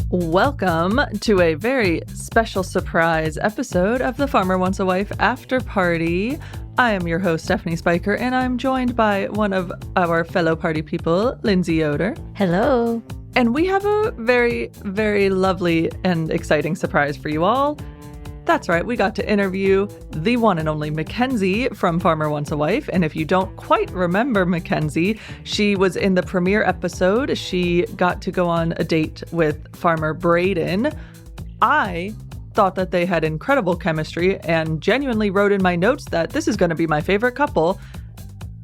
Welcome to a very special surprise episode of the Farmer Wants a Wife After Party. I am your host, Stephanie Spiker, and I'm joined by one of our fellow party people, Lindsay Yoder. Hello. And we have a very, very lovely and exciting surprise for you all. That's right, we got to interview the one and only Mackenzie from Farmer Wants a Wife. And if you don't quite remember Mackenzie, she was in the premiere episode. She got to go on a date with Farmer Braden. I thought that they had incredible chemistry and genuinely wrote in my notes that this is going to be my favorite couple.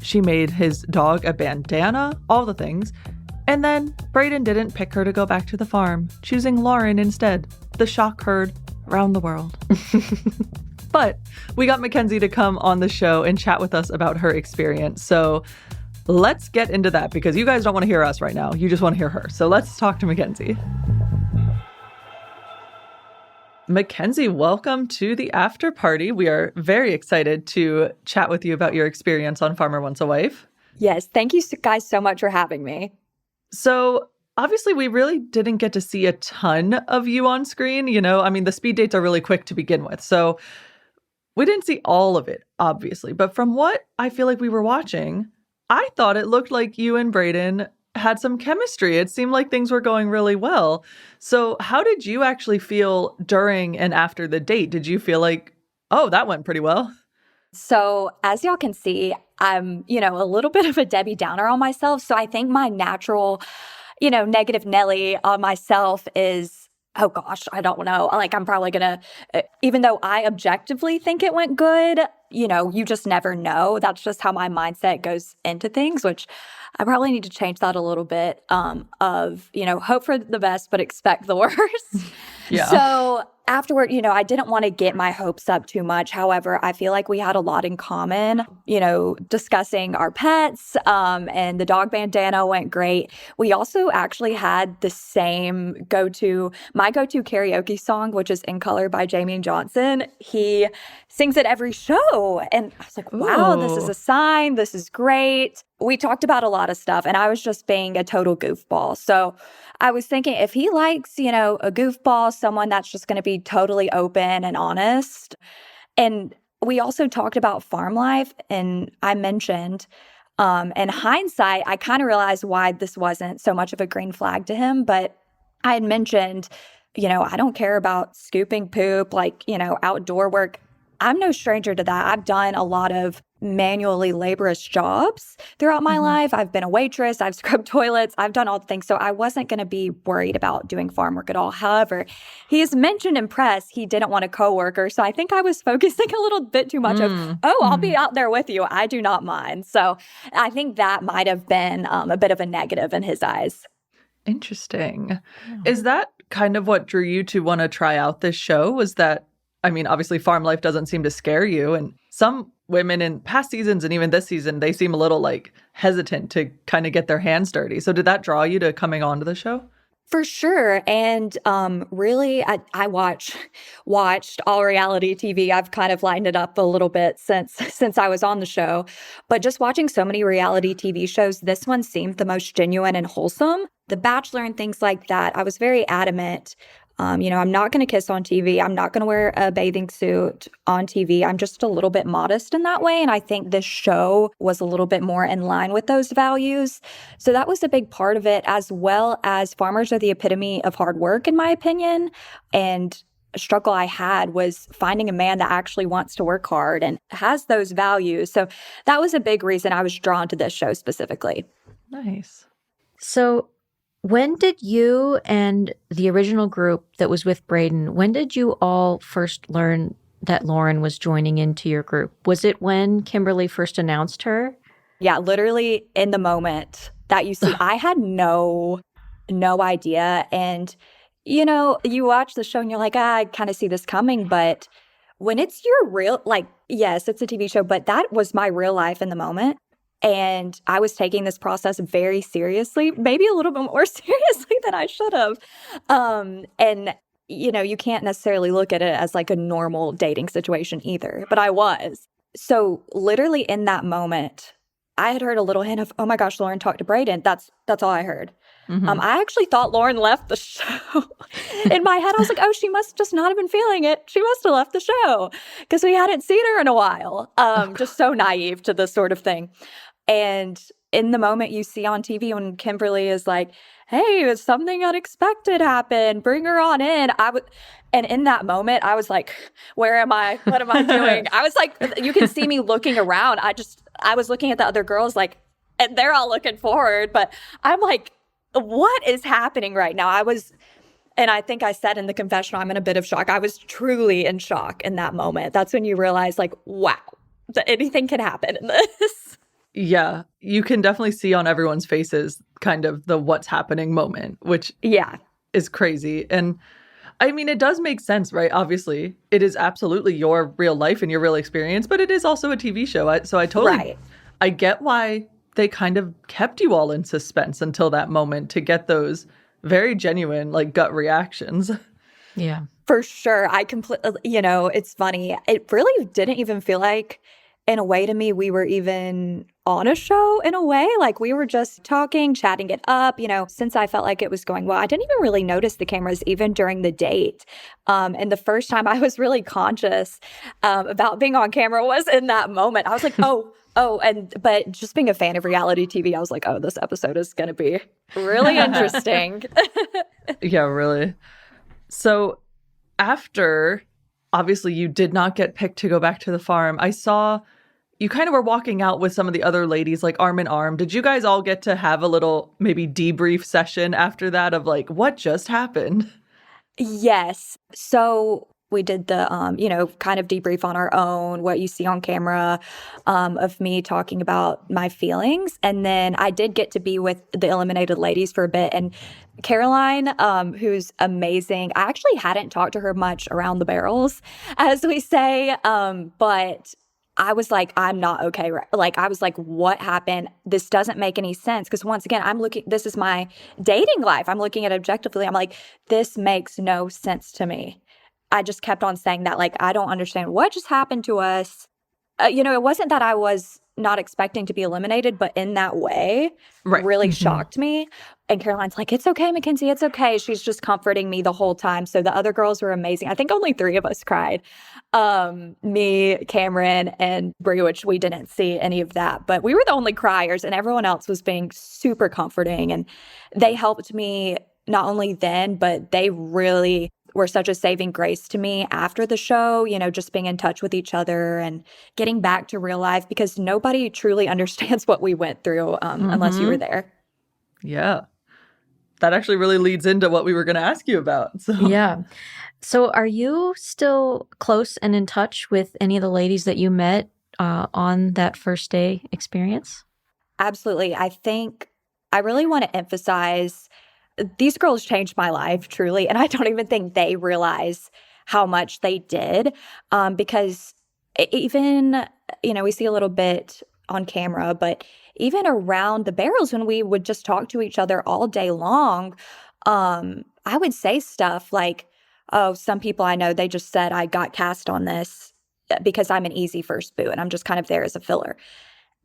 She made his dog a bandana, all the things. And then Braden didn't pick her to go back to the farm, choosing Lauren instead. The shock heard around the world. But we got Mackenzie to come on the show and chat with us about her experience. So let's get into that, because you guys don't want to hear us right now. You just want to hear her. So let's talk to Mackenzie. Mackenzie, welcome to the after party. We are very excited to chat with you about your experience on Farmer Wants a Wife. Yes, thank you guys so much for having me. So obviously, we really didn't get to see a ton of you on screen. You know, I mean, the speed dates are really quick to begin with. So we didn't see all of it, obviously. But from what I feel like we were watching, I thought it looked like you and Braden had some chemistry. It seemed like things were going really well. So how did you actually feel during and after the date? Did you feel like, oh, that went pretty well? So as y'all can see, I'm, a little bit of a Debbie Downer on myself. So I think my natural, negative Nelly on myself is, oh gosh, I don't know. Like, I'm probably going to, even though I objectively think it went good, you just never know. That's just how my mindset goes into things, which I probably need to change that a little bit, hope for the best, but expect the worst. Yeah. So afterward, I didn't want to get my hopes up too much. However, I feel like we had a lot in common, discussing our pets, and the dog bandana went great. We also actually had the same my go-to karaoke song, which is In Color by Jamey Johnson. He sings it every show. And I was like, wow, This is a sign. This is great. We talked about a lot of stuff, and I was just being a total goofball. So I was thinking, if he likes, a goofball, someone that's just going to be totally open and honest. And we also talked about farm life, and I mentioned, in hindsight, I kind of realized why this wasn't so much of a green flag to him. But I had mentioned, I don't care about scooping poop, outdoor work. I'm no stranger to that. I've done a lot of manually laborious jobs throughout my life. I've been a waitress. I've scrubbed toilets. I've done all the things. So I wasn't going to be worried about doing farm work at all. However, he has mentioned in press he didn't want a coworker. So I think I was focusing a little bit too much I'll be out there with you. I do not mind. So I think that might have been a bit of a negative in his eyes. Interesting. Yeah. Is that kind of what drew you to want to try out this show? Was that, obviously farm life doesn't seem to scare you. And some women in past seasons and even this season, they seem a little hesitant to kind of get their hands dirty. So did that draw you to coming on to the show? For sure. And really, I watched all reality TV. I've kind of lined it up a little bit since I was on the show. But just watching so many reality TV shows, this one seemed the most genuine and wholesome. The Bachelor and things like that, I was very adamant. I'm not going to kiss on TV. I'm not going to wear a bathing suit on TV. I'm just a little bit modest in that way. And I think this show was a little bit more in line with those values. So that was a big part of it, as well as farmers are the epitome of hard work, in my opinion. And a struggle I had was finding a man that actually wants to work hard and has those values. So that was a big reason I was drawn to this show specifically. Nice. So when did you and the original group that was with Braden, when did you all first learn that Lauren was joining into your group? Was it when Kimberly first announced her? Yeah, literally in the moment that you see. I had no idea. And, you watch the show and you're like, I kind of see this coming. But when it's your real, yes, it's a TV show, but that was my real life in the moment. And I was taking this process very seriously, maybe a little bit more seriously than I should have. And, you can't necessarily look at it as a normal dating situation either, but I was. So literally in that moment, I had heard a little hint of, oh my gosh, Lauren talked to Braden. That's all I heard. I actually thought Lauren left the show. In my head, I was like, oh, she must just not have been feeling it. She must have left the show because we hadn't seen her in a while. Just so naive to this sort of thing. And in the moment you see on TV when Kimberly is like, hey, something unexpected happened, bring her on in. And in that moment, I was like, where am I? What am I doing? I was like, you can see me looking around. I was looking at the other girls like, and they're all looking forward. But I'm like, what is happening right now? And I think I said in the confessional, I'm in a bit of shock. I was truly in shock in that moment. That's when you realize like, wow, anything can happen in this. Yeah, you can definitely see on everyone's faces kind of the what's happening moment, which is crazy. And I mean, it does make sense, right? Obviously, it is absolutely your real life and your real experience, but it is also a TV show. So I totally, I get why they kind of kept you all in suspense until that moment to get those very genuine, like, gut reactions. Yeah. For sure. I completely, it's funny. It really didn't even feel like, in a way to me, we were even on a show in a way. Like we were just talking, chatting it up, since I felt like it was going well. I didn't even really notice the cameras even during the date. And the first time I was really conscious about being on camera was in that moment. I was like, but just being a fan of reality TV, I was like, oh, this episode is going to be really interesting. Yeah, really. So after, obviously, you did not get picked to go back to the farm. I saw you kind of were walking out with some of the other ladies, like arm in arm. Did you guys all get to have a little maybe debrief session after that of like, what just happened? Yes. So we did the, kind of debrief on our own, what you see on camera of me talking about my feelings. And then I did get to be with the eliminated ladies for a bit. And Caroline, who's amazing, I actually hadn't talked to her much around the barrels, as we say, but I was like, I'm not okay. Like, I was like, what happened? This doesn't make any sense. Because once again, this is my dating life. I'm looking at it objectively. I'm like, this makes no sense to me. I just kept on saying that, like, I don't understand what just happened to us. It wasn't that I was not expecting to be eliminated, but in that way, really shocked me. And Caroline's like, it's okay, Mackenzie, it's okay. She's just comforting me the whole time. So the other girls were amazing. I think only 3 of us cried. Me, Cameron, and Brie, which we didn't see any of that. But we were the only criers, and everyone else was being super comforting. And they helped me not only then, but they really were such a saving grace to me after the show, just being in touch with each other and getting back to real life, because nobody truly understands what we went through unless you were there. Yeah. That actually really leads into what we were going to ask you about. So. Yeah. So are you still close and in touch with any of the ladies that you met on that first day experience? Absolutely. I think I really want to emphasize these girls changed my life, truly. And I don't even think they realize how much they did, because even, we see a little bit on camera, but even around the barrels when we would just talk to each other all day long, I would say stuff like, oh, some people I know, they just said I got cast on this because I'm an easy first boo and I'm just kind of there as a filler.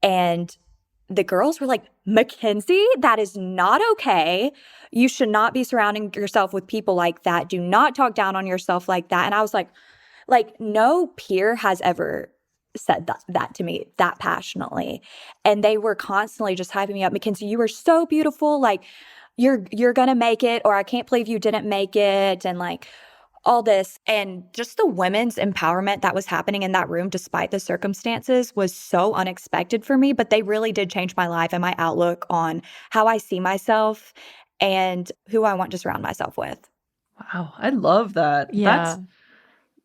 And the girls were like, Mackenzie, that is not okay. You should not be surrounding yourself with people like that. Do not talk down on yourself like that. And I was like, no peer has ever said that to me that passionately. And they were constantly just hyping me up. Mackenzie, you are so beautiful. Like, you're going to make it, or I can't believe you didn't make it. And like all this. And just the women's empowerment that was happening in that room, despite the circumstances, was so unexpected for me. But they really did change my life and my outlook on how I see myself and who I want to surround myself with. Wow. I love that. Yeah. That's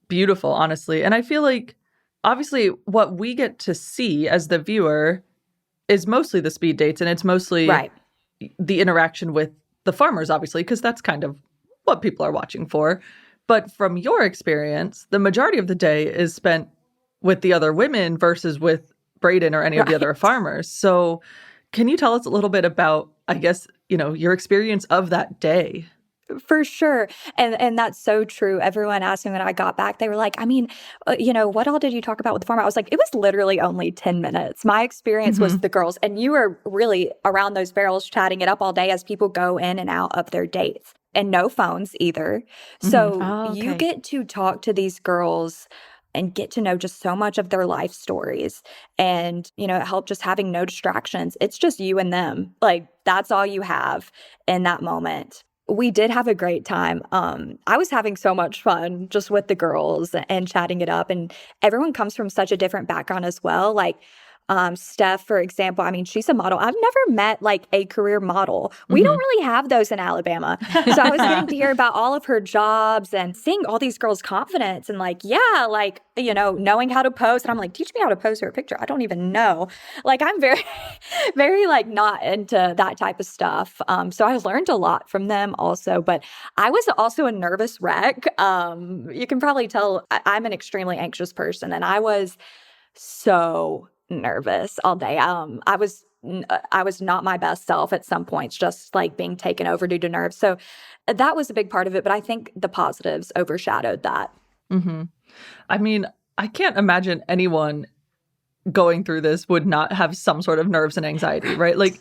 beautiful, honestly. And I feel like, obviously, what we get to see as the viewer is mostly the speed dates, and it's mostly the interaction with the farmers, obviously, because that's kind of what people are watching for. But from your experience, the majority of the day is spent with the other women versus with Braden or any of the other farmers. So can you tell us a little bit about, I guess, your experience of that day? For sure. And that's so true. Everyone asked me when I got back, they were like, I mean, what all did you talk about with the farmer? I was like, it was literally only 10 minutes. My experience was the girls, and you were really around those barrels chatting it up all day as people go in and out of their dates. And no phones either. So you get to talk to these girls and get to know just so much of their life stories. And, it helped just having no distractions. It's just you and them. Like, that's all you have in that moment. We did have a great time. I was having so much fun just with the girls and chatting it up. And everyone comes from such a different background as well. Like, Steph, for example, I mean, she's a model. I've never met like a career model. We don't really have those in Alabama. So I was getting to hear about all of her jobs and seeing all these girls' confidence and knowing how to pose. And I'm like, teach me how to pose for a picture. I don't even know. Like, I'm very, very like not into that type of stuff. So I learned a lot from them also, but I was also a nervous wreck. You can probably tell I'm an extremely anxious person, and I was so nervous all day. I was not my best self at some points, just like being taken over due to nerves. So that was a big part of it. But I think the positives overshadowed that. I mean, I can't imagine anyone going through this would not have some sort of nerves and anxiety, right? Like,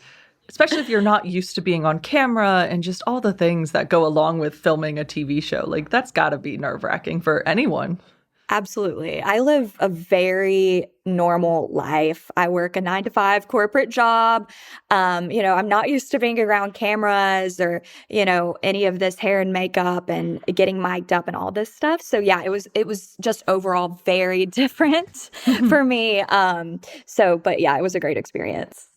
especially if you're not used to being on camera and just all the things that go along with filming a TV show. Like, that's got to be nerve-wracking for anyone. Absolutely. I live a very normal life. I work a 9-to-5 corporate job. I'm not used to being around cameras or, any of this hair and makeup and getting mic'd up and all this stuff. So yeah, it was just overall very different for me. But yeah, it was a great experience.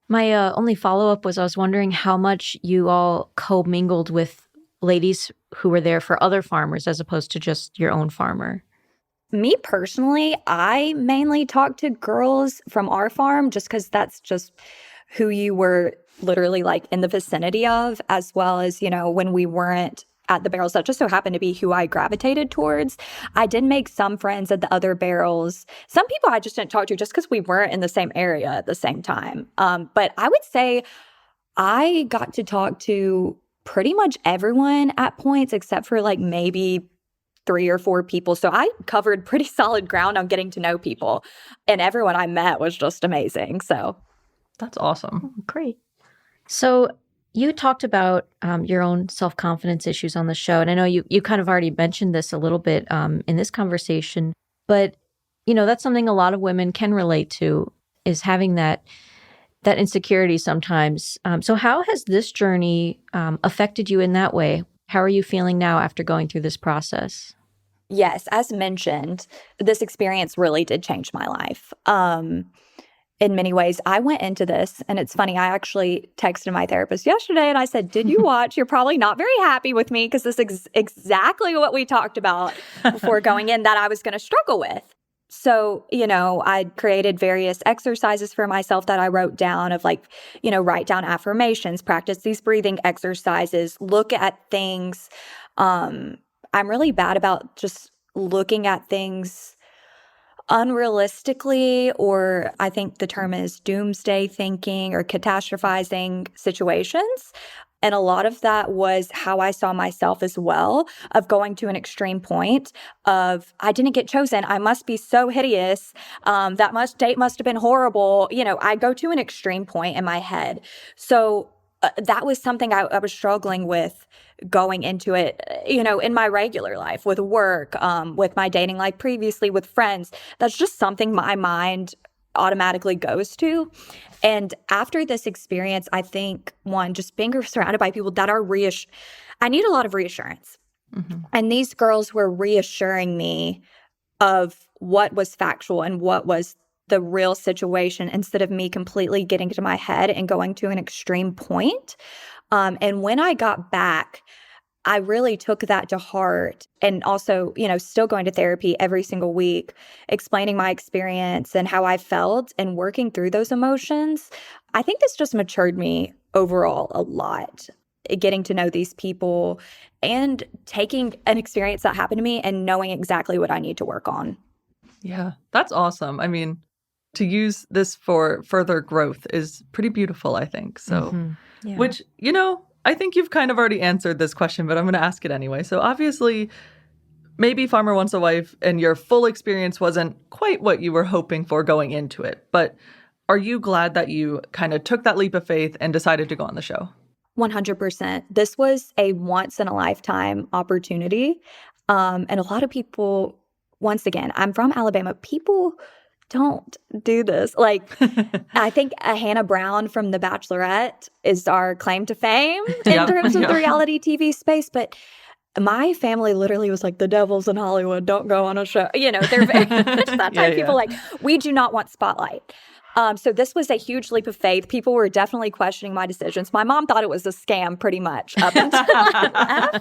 My only follow-up was I was wondering how much you all co-mingled with ladies who were there for other farmers as opposed to just your own farmer. Me personally, I mainly talk to girls from our farm just because that's just who you were literally like in the vicinity of, as well as, when we weren't at the barrels, that just so happened to be who I gravitated towards. I did make some friends at the other barrels. Some people I just didn't talk to just because we weren't in the same area at the same time. But I would say I got to talk to pretty much everyone at points except for like maybe 3 or 4 people. So I covered pretty solid ground on getting to know people. And everyone I met was just amazing. So that's awesome. Great. So you talked about your own self-confidence issues on the show. And I know you kind of already mentioned this a little bit in this conversation. But, that's something a lot of women can relate to, is having that insecurity sometimes. So how has this journey affected you in that way? How are you feeling now after going through this process? Yes, as mentioned, this experience really did change my life. In many ways, I went into this, and it's funny, I actually texted my therapist yesterday and I said, did you watch? You're probably not very happy with me because this is exactly what we talked about before going in that I was going to struggle with. So, I created various exercises for myself that I wrote down of like, write down affirmations, practice these breathing exercises, look at things. I'm really bad about just looking at things unrealistically, or I think the term is doomsday thinking or catastrophizing situations. And a lot of that was how I saw myself as well, of going to an extreme point of, I didn't get chosen. I must be so hideous. That date must have been horrible. I go to an extreme point in my head. So that was something I was struggling with going into it, in my regular life, with work, with my dating life previously, with friends. That's just something my mind automatically goes to. And after this experience, I think, one, just being surrounded by people that are I need a lot of reassurance. And these girls were reassuring me of what was factual and what was the real situation, instead of me completely getting into my head and going to an extreme point. And when I got back, I really took that to heart, and also, still going to therapy every single week, explaining my experience and how I felt and working through those emotions. I think this just matured me overall a lot, getting to know these people and taking an experience that happened to me and knowing exactly what I need to work on. Yeah, that's awesome. I mean, to use this for further growth is pretty beautiful, I think. So, Yeah. which, I think you've kind of already answered this question, but I'm going to ask it anyway. So obviously, maybe Farmer Wants a Wife and your full experience wasn't quite what you were hoping for going into it. But are you glad that you kind of took that leap of faith and decided to go on the show? 100%. This was a once in a lifetime opportunity. And a lot of people, once again, I'm from Alabama. People don't do this. Like, I think Hannah Brown from The Bachelorette is our claim to fame in terms of the reality TV space. But my family literally was like, the devil's in Hollywood. Don't go on a show. You know, they're very much that type. People like, we do not want spotlight. So this was a huge leap of faith. People were definitely questioning my decisions. My mom thought it was a scam pretty much up until I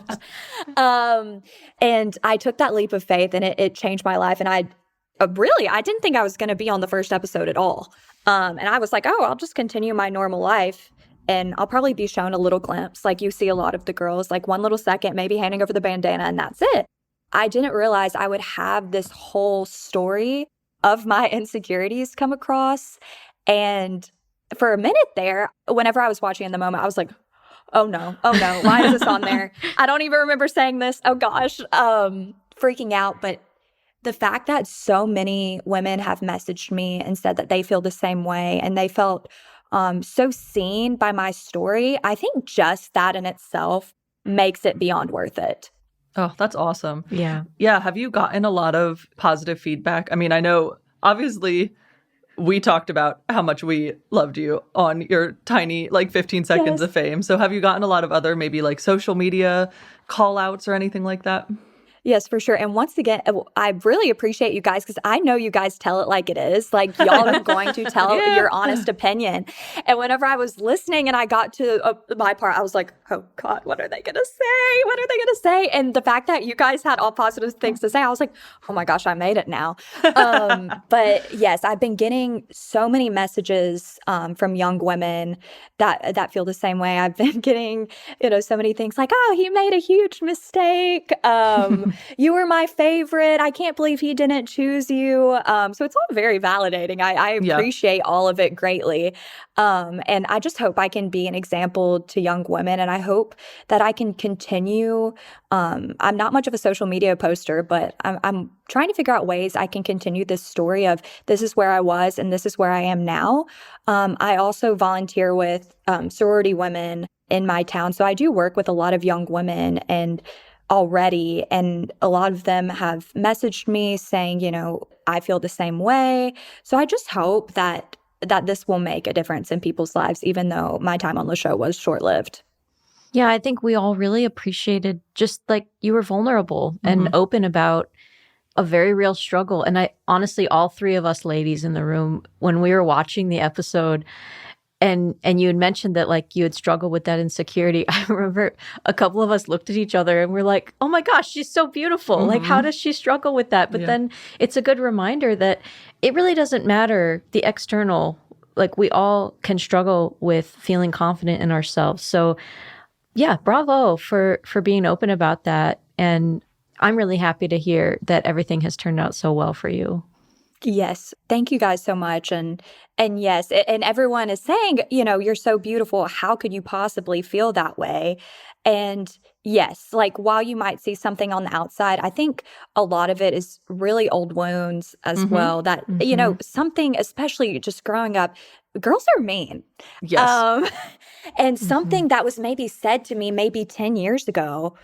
left. And I took that leap of faith and it changed my life. And I didn't think I was going to be on the first episode at all. And I was like, oh, I'll just continue my normal life. And I'll probably be shown a little glimpse. Like you see a lot of the girls, like one little second, maybe handing over the bandana, and that's it. I didn't realize I would have this whole story of my insecurities come across. And for a minute there, whenever I was watching in the moment, I was like, oh no, why is this on there? I don't even remember saying this. Oh gosh, freaking out. But the fact that so many women have messaged me and said that they feel the same way and they felt so seen by my story, I think just that in itself makes it beyond worth it. Oh, that's awesome. Yeah. Yeah. Have you gotten a lot of positive feedback? I mean, I know obviously we talked about how much we loved you on your tiny, like 15 seconds of fame. So have you gotten a lot of other maybe like social media call outs or anything like that? Yes, for sure. And once again, I really appreciate you guys because I know you guys tell it like it is. Like y'all are going to tell your honest opinion. And whenever I was listening and I got to my part, I was like, oh God, what are they going to say? What are they going to say? And the fact that you guys had all positive things to say, I was like, oh my gosh, I made it now. But yes, I've been getting so many messages from young women that feel the same way. I've been getting, so many things like, oh, he made a huge mistake. You were my favorite. I can't believe he didn't choose you. So it's all very validating. I appreciate all of it greatly. And I just hope I can be an example to young women. And I hope that I can continue. I'm not much of a social media poster, but I'm trying to figure out ways I can continue this story of this is where I was and this is where I am now. I also volunteer with sorority women in my town. So I do work with a lot of young women and already, and a lot of them have messaged me saying, I feel the same way. So I just hope that this will make a difference in people's lives, even though my time on the show was short-lived. Yeah, I think we all really appreciated just like you were vulnerable and open about a very real struggle. And I honestly, all three of us ladies in the room, when we were watching the episode, and you had mentioned that like you had struggled with that insecurity. I remember a couple of us looked at each other and we're like, oh my gosh, she's so beautiful. Like, how does she struggle with that? But then it's a good reminder that it really doesn't matter the external. Like we all can struggle with feeling confident in ourselves. So yeah, bravo for being open about that. And I'm really happy to hear that everything has turned out so well for you. Yes. Thank you guys so much. And yes, and everyone is saying, you're so beautiful. How could you possibly feel that way? And yes, like while you might see something on the outside, I think a lot of it is really old wounds as well that, something, especially just growing up, girls are mean. Yes. And something that was maybe said to me maybe 10 years ago,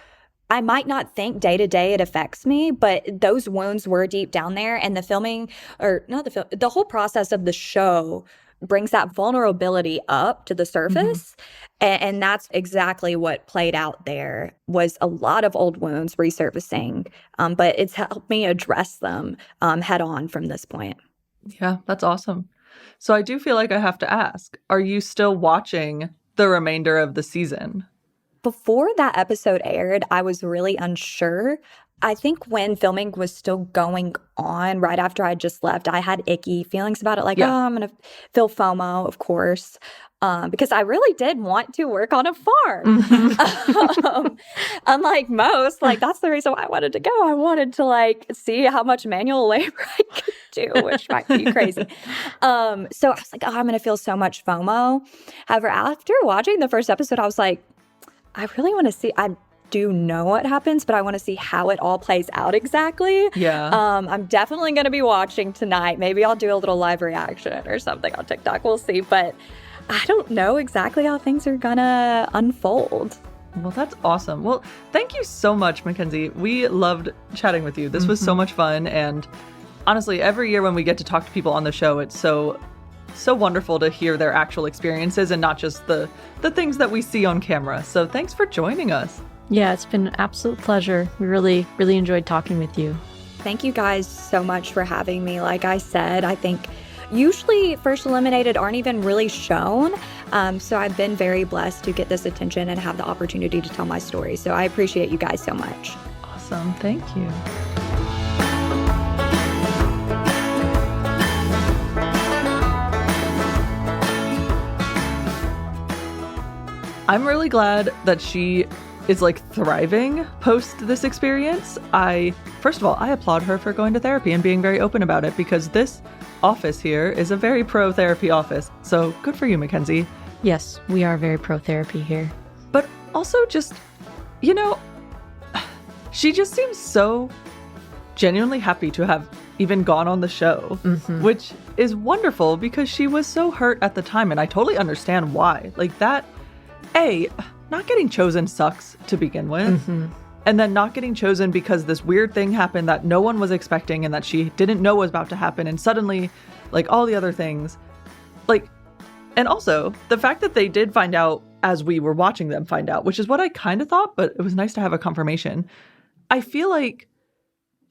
I might not think day to day it affects me, but those wounds were deep down there. And the whole process of the show brings that vulnerability up to the surface. And that's exactly what played out there, was a lot of old wounds resurfacing. But it's helped me address them head on from this point. Yeah, that's awesome. So I do feel like I have to ask, are you still watching the remainder of the season? Before that episode aired, I was really unsure. I think when filming was still going on, right after I just left, I had icky feelings about it. Like, I'm going to feel FOMO, of course, because I really did want to work on a farm. Unlike most, that's the reason why I wanted to go. I wanted to see how much manual labor I could do, which might be crazy. So I was like, I'm going to feel so much FOMO. However, after watching the first episode, I was like, I really want to see. I do know what happens, but I want to see how it all plays out exactly. Yeah. I'm definitely going to be watching tonight. Maybe I'll do a little live reaction or something on TikTok. We'll see. But I don't know exactly how things are going to unfold. Well, that's awesome. Well, thank you so much, Mackenzie. We loved chatting with you. This was so much fun. And honestly, every year when we get to talk to people on the show, it's so wonderful to hear their actual experiences and not just the things that we see on camera. So thanks for joining us. Yeah, it's been an absolute pleasure. We really, really enjoyed talking with you. Thank you guys so much for having me. Like I said, I think usually first eliminated aren't even really shown. So I've been very blessed to get this attention and have the opportunity to tell my story. So I appreciate you guys so much. Awesome. Thank you. I'm really glad that she is like thriving post this experience. First of all, I applaud her for going to therapy and being very open about it, because this office here is a very pro therapy office. So good for you, Mackenzie. Yes, we are very pro therapy here. But also just, you know, she just seems so genuinely happy to have even gone on the show, which is wonderful because she was so hurt at the time. And I totally understand why. Like that, not getting chosen sucks to begin with. And then not getting chosen because this weird thing happened that no one was expecting and that she didn't know was about to happen. And suddenly, like all the other things, like, and also the fact that they did find out as we were watching them find out, which is what I kind of thought, but it was nice to have a confirmation. I feel like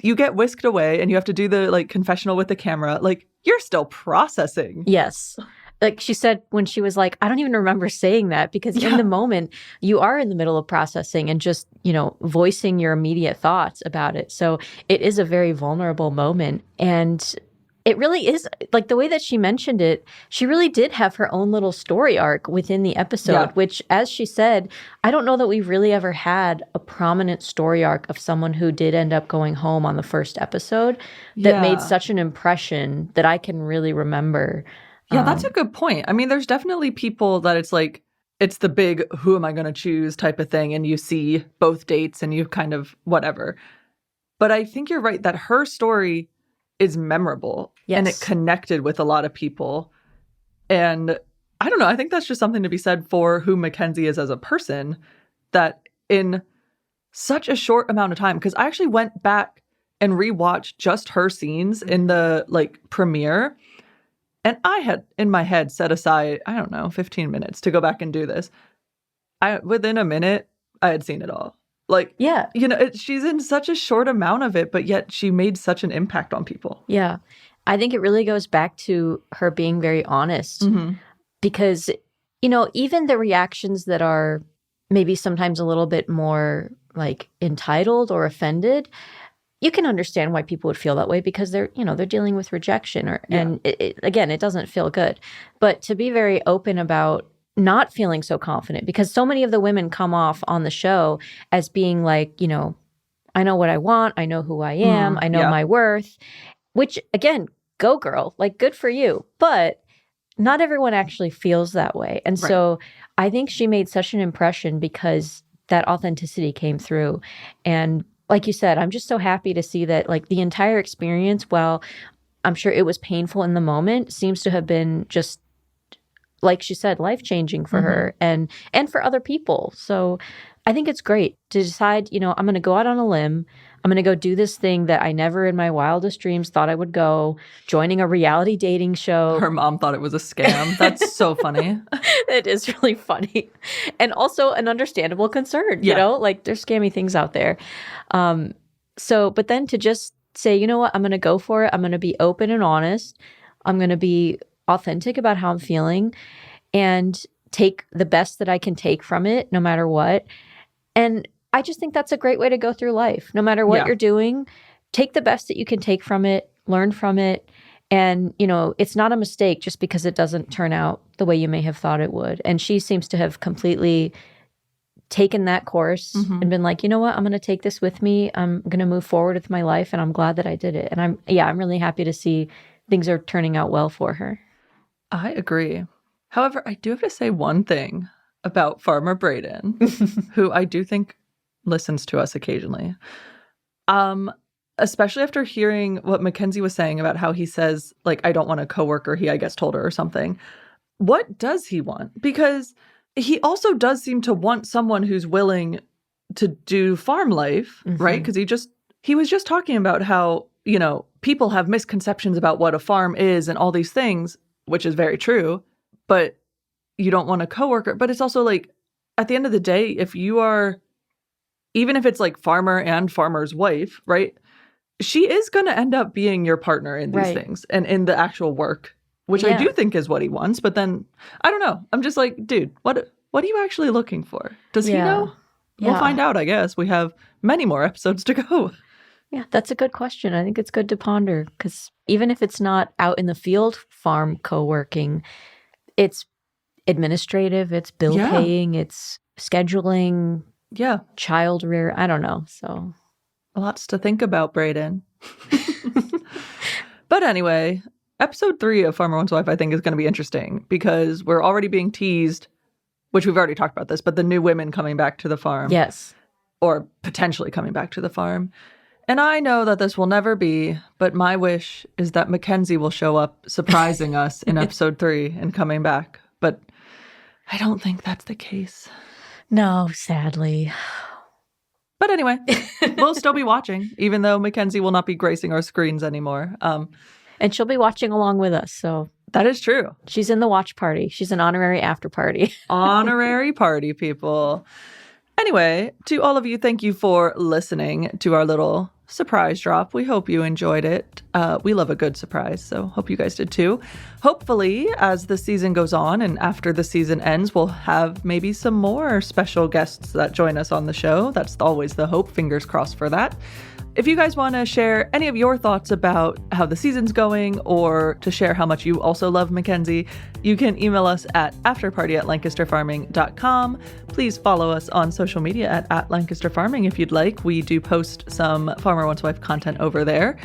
you get whisked away and you have to do the like confessional with the camera. Like you're still processing. Yes. Like she said when she was like, I don't even remember saying that, because in the moment you are in the middle of processing and just, you know, voicing your immediate thoughts about it. So it is a very vulnerable moment. And it really is, like the way that she mentioned it, she really did have her own little story arc within the episode, which, as she said, I don't know that we've really ever had a prominent story arc of someone who did end up going home on the first episode that made such an impression that I can really remember. Yeah, that's a good point. I mean, there's definitely people that it's like, it's the big, who am I going to choose type of thing. And you see both dates and you kind of whatever. But I think you're right that her story is memorable and it connected with a lot of people. And I don't know, I think that's just something to be said for who Mackenzie is as a person, that in such a short amount of time, because I actually went back and rewatched just her scenes in the like premiere. And I had, in my head, set aside, 15 minutes to go back and do this. Within a minute, I had seen it all. Like, you know, she's in such a short amount of it, but yet she made such an impact on people. Yeah. I think it really goes back to her being very honest. Because, you know, even the reactions that are maybe sometimes a little bit more like entitled or offended, you can understand why people would feel that way, because they're dealing with rejection and again, it doesn't feel good. But to be very open about not feeling so confident, because so many of the women come off on the show as being like, you know, I know what I want. I know who I am. I know my worth, which again, go girl, like good for you. But not everyone actually feels that way. And so I think she made such an impression because that authenticity came through. And like you said, I'm just so happy to see that like the entire experience, while I'm sure it was painful in the moment, seems to have been just, like she said, life-changing for her and for other people. So I think it's great to decide, you know, I'm going to go out on a limb. I'm going to go do this thing that I never in my wildest dreams thought I would go, joining a reality dating show. Her mom thought it was a scam. That's so funny. It is really funny. And also an understandable concern, you know, like there's scammy things out there. But then to just say, you know what, I'm going to go for it. I'm going to be open and honest. I'm going to be authentic about how I'm feeling and take the best that I can take from it, no matter what. And I just think that's a great way to go through life. No matter what you're doing, take the best that you can take from it, learn from it. And, you know, it's not a mistake just because it doesn't turn out the way you may have thought it would. And she seems to have completely taken that course and been like, you know what, I'm going to take this with me. I'm going to move forward with my life. And I'm glad that I did it. And I'm really happy to see things are turning out well for her. I agree. However, I do have to say one thing about Farmer Braden, who I do think listens to us occasionally. Especially after hearing what Mackenzie was saying about how he says, like, I don't want a coworker, he, I guess, told her or something. What does he want? Because he also does seem to want someone who's willing to do farm life, right? Because he was just talking about how, you know, people have misconceptions about what a farm is and all these things, which is very true, but you don't want a coworker. But it's also like, at the end of the day, if you are, even if it's like farmer and farmer's wife, right? She is going to end up being your partner in these things and in the actual work, which I do think is what he wants. But then, I don't know. I'm just like, dude, what are you actually looking for? Does he know? We'll find out, I guess. We have many more episodes to go. Yeah, that's a good question. I think it's good to ponder because even if it's not out in the field farm co-working, it's administrative, it's bill paying, it's scheduling, child rear. I don't know. So lots to think about, Braden. But anyway, episode 3 of Farmer One's Wife, I think, is going to be interesting because we're already being teased, which we've already talked about this, but the new women coming back to the farm. Yes. Or potentially coming back to the farm. And I know that this will never be, but my wish is that Mackenzie will show up surprising us in episode 3 and coming back. But I don't think that's the case. No, sadly. But anyway, we'll still be watching, even though Mackenzie will not be gracing our screens anymore. And she'll be watching along with us, so. That is true. She's in the watch party. She's an honorary after party. Honorary party, people. Anyway, to all of you, thank you for listening to our little surprise drop. We hope you enjoyed it. We love a good surprise, so hope you guys did too. Hopefully, as the season goes on and after the season ends, we'll have maybe some more special guests that join us on the show. That's always the hope. Fingers crossed for that. If you guys want to share any of your thoughts about how the season's going or to share how much you also love Mackenzie, you can email us at afterparty@lancasterfarming.com. Please follow us on social media at Lancaster Farming if you'd like. We do post some Farmer One's Wife content over there.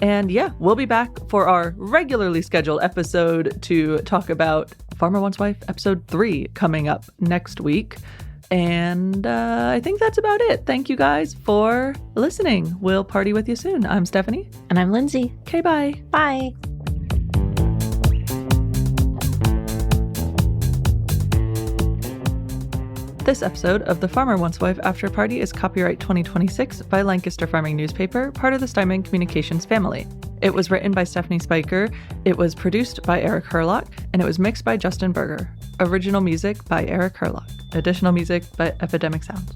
And yeah, we'll be back for our regularly scheduled episode to talk about Farmer One's Wife episode 3 coming up next week. And I think that's about it. Thank you guys for listening. We'll party with you soon. I'm Stephanie. And I'm Lindsay. Okay, bye. Bye. This episode of the Farmer Once Wife After Party is copyright 2026 by Lancaster Farming Newspaper, part of the Steinman Communications family. It was written by Stephanie Spiker, it was produced by Eric Herlock, and it was mixed by Justin Berger. Original music by Eric Herlock. Additional music by Epidemic Sounds.